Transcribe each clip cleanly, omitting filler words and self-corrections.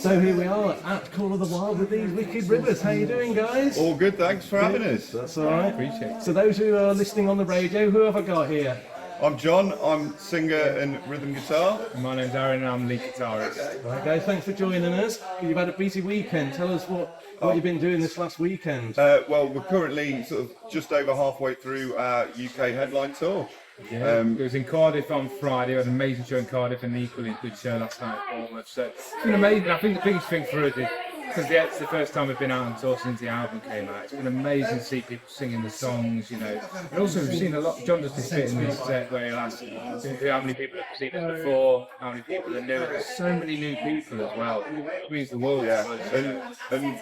So here we are at Call of the Wild with these wicked rivers. How you doing, guys? All good, thanks for having us. That's all right. Appreciate it. So those who are listening on the radio, who have I got here? I'm John, I'm singer and rhythm guitar. My name's Arran and I'm lead guitarist. Right, guys, thanks for joining us. You've had a busy weekend. Tell us what you've been doing this last weekend. Well, we're currently sort of just over halfway through our UK headline tour. Yeah, it was in Cardiff on Friday. We had an amazing show in Cardiff and an equally good show last night at Bournemouth. So it's been amazing. I think the biggest thing for us is because it's the first time we've been out on tour since the album came out. It's been amazing to see people singing the songs, you know. And also we've seen a lot. John does this bit in this set where he'll ask how many people have seen us before, how many people are new. There's so many new people as well. It means the world. Yeah, and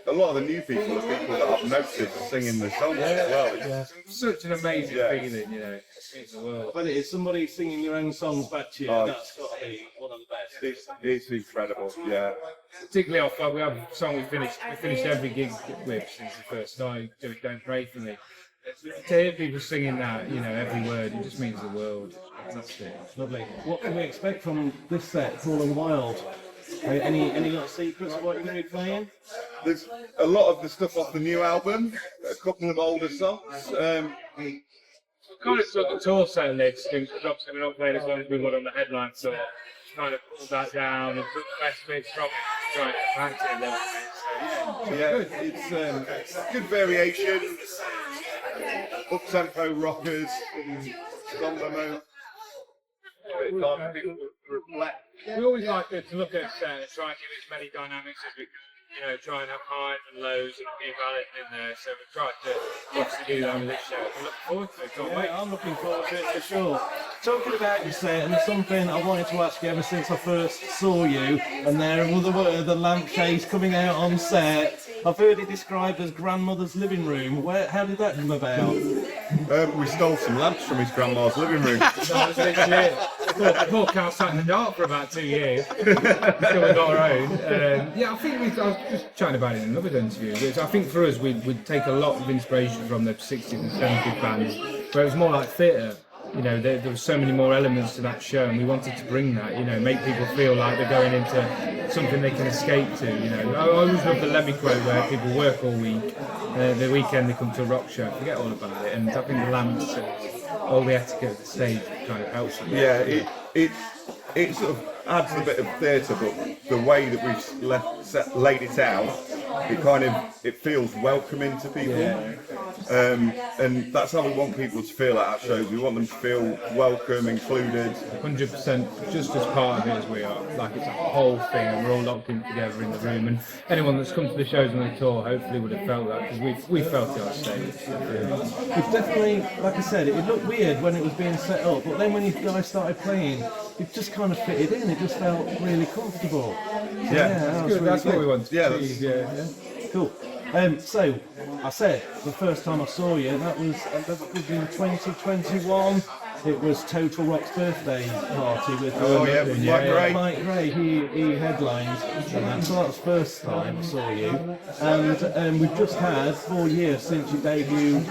a lot of the new people are people that I've noticed singing the songs as well. It's such an amazing feeling, you know. It means the world. But it is somebody singing your own songs back to you. That's got to be one of the best. It's incredible, yeah. Particularly off, we have a song we finished every gig with since the first started doing Don't Pray For Me. To hear people singing that, you know, every word, it just means the world. That's it. Lovely. What can we expect from this set, Call of the Wild? Any little secrets of what you're going to be playing? There's a lot of the stuff off the new album, a couple of older songs. Kind of took the tour set list, because obviously we're not playing as long as we would on the headline, so kind of pulled that down and took the best bits from it, trying to practice it a little bit. So, Yeah, it's good variation, up-tempo rockers, and somber mode. We always like to look at a set and try and give as many dynamics as we can. You know, try and have highs and lows and a few ballads in there. So we tried to obviously do that with this show. We look forward to it. Can't wait. I'm looking forward to it for sure. Talking about your set, and there's something I wanted to ask you ever since I first saw you, and there were the lampshades coming out on set. I've heard it described as grandmother's living room. How did that come about? We stole some lamps from his grandma's living room. That was legit. The poor cow sat in the dark for about 2 years until we got our own. I think I was just chatting about it in another interview. I think for us, we'd take a lot of inspiration from the 60s and 70s bands, where it was more like theatre. You know, there were so many more elements to that show, and we wanted to bring that, you know, make people feel like they're going into something they can escape to, you know. I always love the Lemmy quote where people work all week, the weekend they come to a rock show, forget all about it, and I think the lamps and all the etiquette of the stage kind of helps with that. Yeah, it sort of adds a bit of theatre, but the way that we've laid it out, it feels welcoming to people. And that's how we want people to feel at our shows. We want them to feel welcome, included. 100% just as part of it as we are. Like it's a whole thing and we're all locked in together in the room. And anyone that's come to the shows on the tour hopefully would have felt that, because we felt it on stage. It's definitely, like I said, it looked weird when it was being set up, but then when you guys started playing, it just kind of fitted in. It just felt really comfortable. Yeah, That's what we want to Yeah, achieve. Yeah. Cool. So, I said, the first time I saw you, that was in 2021. It was Total Rock's birthday party with Mike Gray. He headlined, and so that was the first time I saw you. And we've just had 4 years since your debut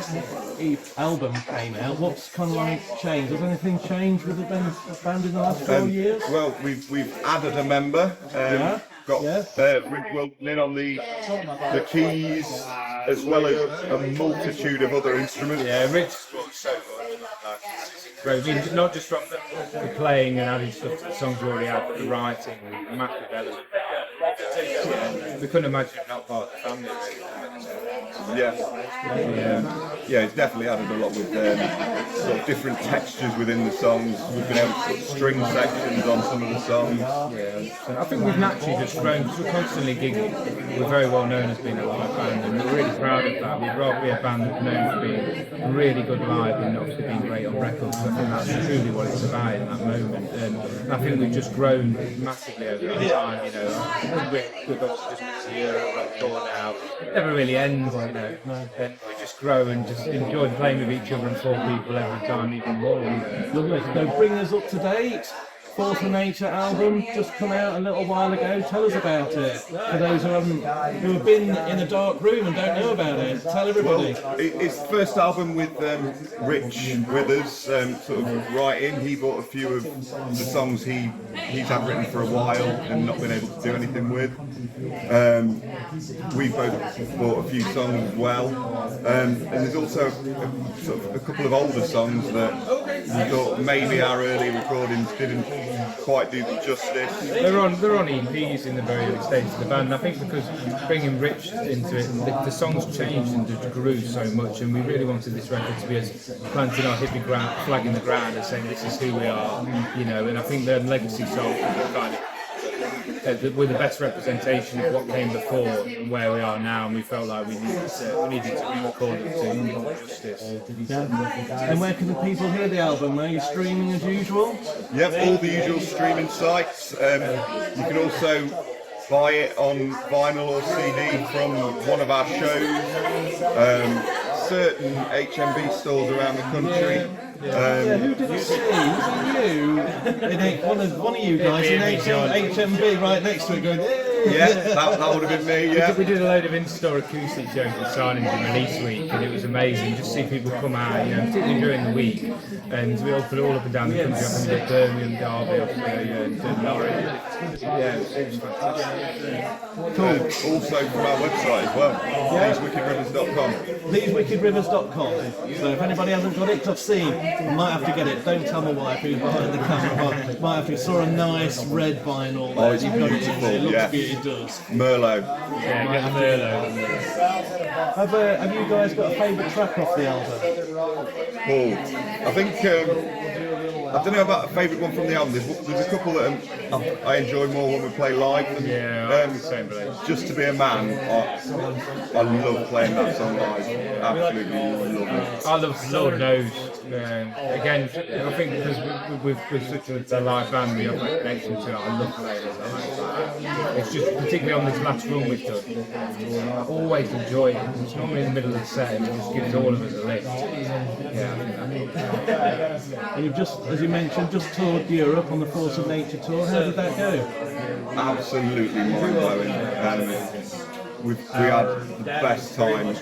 album came out. What's kind of like changed? Has anything changed with the band in the last 4 years? Well, we've added a member. Got Rick Wilton in on the keys, as well as a multitude of other instruments. Yeah, Rich brought so much. Great. Not just from the playing and adding stuff to the songs we already had, but the writing, the massive element. Yeah, we couldn't imagine it not part of the family. Yeah, it's definitely added a lot with sort of different textures within the songs. We've been able to put string sections on some of the songs. Yeah, so I think we've naturally just grown because we're constantly gigging. We're very well known as being a live band, and we're really proud of that. We'd rather be a band that's known for being really good live and obviously being great on records. So I think that's truly what it's about in that moment. And I think we've just grown massively over that time. You know, we've obviously just been to Europe, on tour now. It never really ends, you know. And we just grow and just enjoy playing with each other and 4 people every time, even more. Lovely. So bring us up to date. Force of Nature album just come out a little while ago. Tell us about it. For those who have been in a dark room and don't know about it, tell everybody. It's the first album with Rich with us, sort of writing. He bought a few of the songs he's had written for a while and not been able to do anything with. We both bought a few songs as well, and there's also a couple of older songs that we thought maybe our early recordings didn't quite do the justice. They're on EPs in the very early stages of the band. I think because bringing Rich into it, the songs changed and just grew so much, and we really wanted this record to be as planting our hippie flag in the ground and saying this is who we are, you know. And I think the legacy songs were kind of we're the best representation of what came before and where we are now, and we felt like we needed to re-record it to do more justice. And where can the people hear the album? Are you streaming as usual? Yep, all the usual streaming sites. You can also buy it on vinyl or CD from one of our shows. Certain HMV stores around the country. Who did I see? Was it you? One of you guys in HMV right next to it going, yeah, that would have been me, yeah. We did a load of in-store acoustic shows at signings and release week, and it was amazing just to see people come out, you know, particularly during the week, and we opened all up and down the country, up in Birmingham, Derby, and Norwich. Yeah, it was fantastic. Cool. Also from our website as well, thesewickedrivers.com. Thesewickedrivers.com. So if anybody hasn't got it, 'cause I've seen, might have to get it. Don't tell my wife who's behind the camera, but might have to. Saw a nice red vinyl. Oh, it's You've got beautiful, it looks yeah. beautiful. It does. Merlot. Yeah, get the Merlot. Have you guys got a favourite track off the album? I think I don't know about a favourite one from the album. There's a couple that I enjoy more when we play live. And, Yeah, same relation. Just to be a man, I love playing that song live. Absolutely love it. I love Lord Knows. Again, I think because we're such a live band, we have that connection to it. I love playing it. It's just particularly on this last run we've done. I always enjoy it. It's normally in the middle of the set and it just gives all of us a lift. Yeah, I think And you've just, as you mentioned, just toured Europe on the Force of Nature tour. How did that go? Absolutely mind-blowing. We had the best time.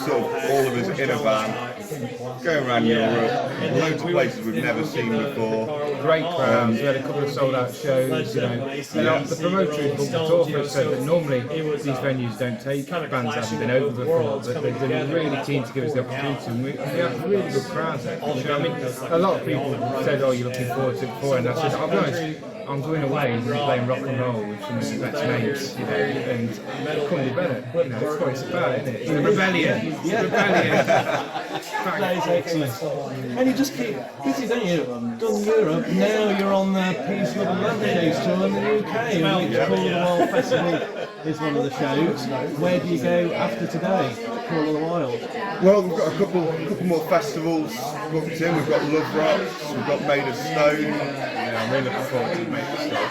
Sort of all of us in a van, going around Europe, loads of places we've never seen before. great crowds. We had a couple of sold out shows, you know. And the promoter who booked the tour for us said that normally these venues don't take bands that haven't been over before, but they're really keen to give us the opportunity. And we had really good crowds actually. I mean, a lot of people said, "Oh, you're looking forward to it before," and I said, "I'll be honest, I'm going away and playing rock and roll with some of my best mates, you know, and it couldn't be better. You know, that's what it's about, isn't it? It's the rebellion. It's the rebellion." That is excellent. And you just keep busy, don't you? Done Europe, now you're on the Peace, Love and Landscapes tour in the UK, which Call of the Wild Festival is one of the shows. Where do you go after today, Call of the Wild? Well, we've got a couple more festivals booked in. We've got LoveRocks, we've got Maid of Stone. Yeah, I'm really looking forward to Maid of Stone.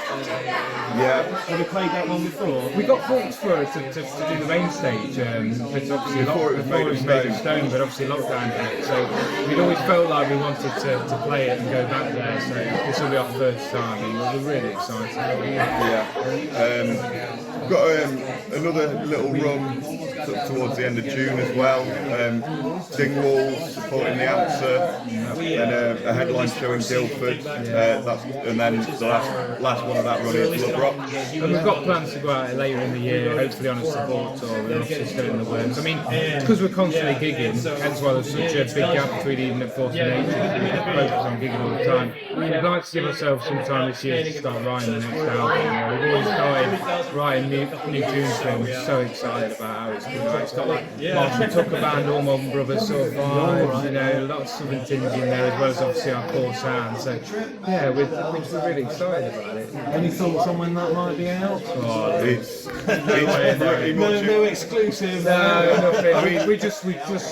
Yeah. Have you played that one before? We got booked for it to do the main stage, but obviously Before it was Maid of Stone, but obviously lockdown hit. So we'd always felt like we wanted to play it and go back there. So this will be our first time, and we're really excited. Yeah. We've got another little run towards the end of June as well. Dingwalls supporting the Answer, and a headline show in Guildford. And then the last one of that run is LoveRocks. And we've got plans to go out later in the year, hopefully on a support tour. We're obviously still in the works. I mean, because we're constantly gigging, hence why there's such a big gap between even at Force of Nature. We focus on gigging all the time. We'd like to give ourselves some time this year to start writing the next album. We've always started writing new tunes for it. We're so excited about how it's going to go. It's got like Marshall Tucker Band, All Modern Brothers sort of vibes, you know, lots of southern tinge in there as well as obviously our core sound. So yeah, we're really excited about it. Any thoughts on when that might be out? It's pretty much. No exclusive. No, nothing. I mean, we just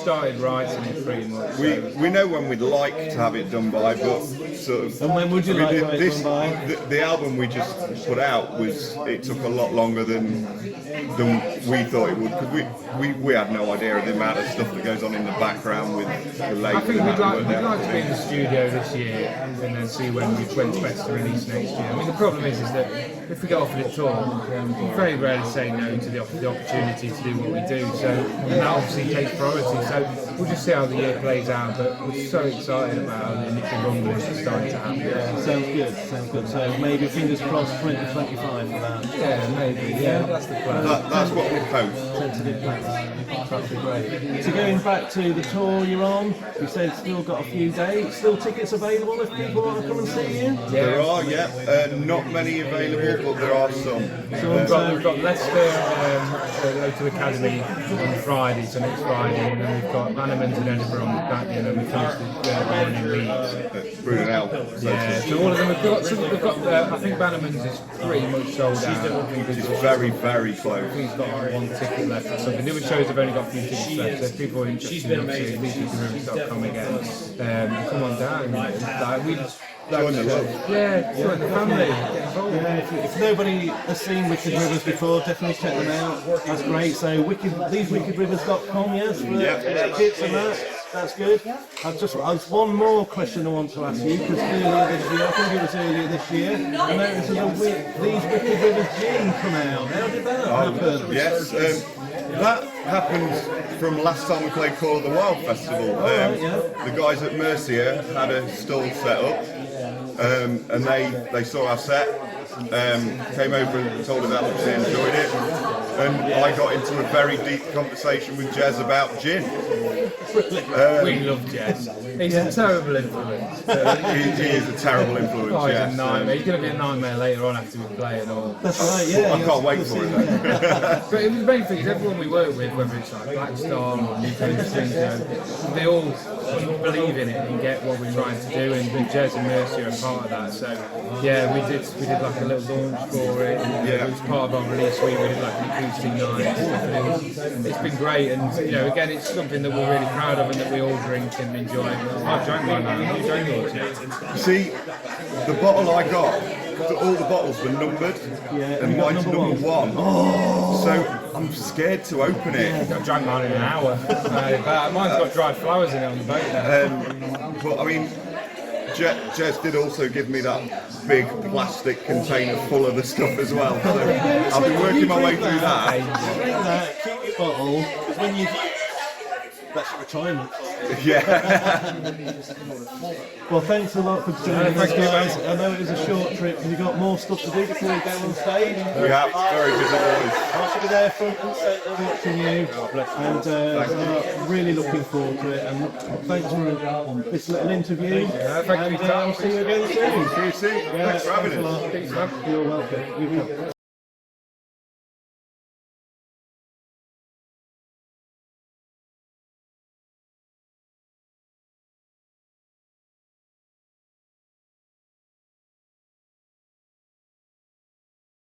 started writing it pretty much. We know when we'd like to have it done by, but sort of. And when would you like to have it done by? The album we just put out it took a lot longer than we thought it would, because we had no idea of the amount of stuff that goes on in the background with the label. I think we'd like to be in the studio this year and then see when's best to release next year. I mean, the problem is that if we get offered it at all, we very rarely say no to the opportunity to do what we do. So, and that obviously takes priority. So we'll just see how the year plays out. But we're so excited about the initial rumbles that's starting to happen. Yeah, sounds good. So maybe fingers crossed 2025 for that. Yeah, maybe. Yeah, that's the plan. That's what we hope. Sensitive plans. That'd be great. So going back to the tour you're on, you said still got a few dates. Still tickets available if people want to come and see you? There are, not many available, but there are some. So we've got Leicester Local Academy on Friday, so next Friday, and then we've got Bannerman's in Edinburgh on that, and then we finished the one in Leeds. Brunel. Yeah, so all of them, we've got I think Bannerman's is pretty much sold out. It's very, very close. I think he's got one ticket left or something. The other shows have only got a few tickets left, so if people are interested in seeing leedswickedrivers.com again, come on down. Join the family. Get involved. Yeah, if nobody has seen Wicked Rivers before, definitely check them out. That's great. So thesewickedrivers.com, yes, for tickets and that. That's good. I've one more question I want to ask you, because earlier this year, I think it was earlier this year, I noticed These Wicked Rivers gin come out. How did that happen? Yes, that happened from last time we played Call of the Wild Festival. The guys at Mercia had a stall set up, and they saw our set, came over and told us how much they enjoyed it, and I got into a very deep conversation with Jez about gin. We love Jez. He's a terrible influence. He is a terrible influence. Oh, he's a nightmare. He's going to be a nightmare later on after we play it all. That's right, yeah. I can't wait for it though. But the main thing is everyone we work with, whether it's like Black Star or New Country, they all believe in it and get what we're trying to do, and Jez and Mercy are part of that. So yeah, we did like a little launch for it. And it was part of our release week. We did like an acoustic night and stuff, and it's been great. And again, it's something that we're really proud of and that we all drink and enjoy. I've drank mine now. You drank yours yet? See, the bottle I got, all the bottles were numbered, and mine's number one. So I'm scared to open it. I drank mine in an hour. Mine's got dried flowers in it on the boat now. But I mean, Jez did also give me that big plastic container full of the stuff as well. So I'll be working my way through that. Drink that, keep your bottle, because when you... That's your retirement. Yeah. Well, thanks a lot for joining us, guys. I know it was a short trip, because you've got more stuff to do before you go on stage. We have very busy boys. I should be there front and centre watching you, and really looking forward to it. And thanks for this little interview. Thank you. I'll see you again soon. See you soon. Thanks for having us. You're welcome.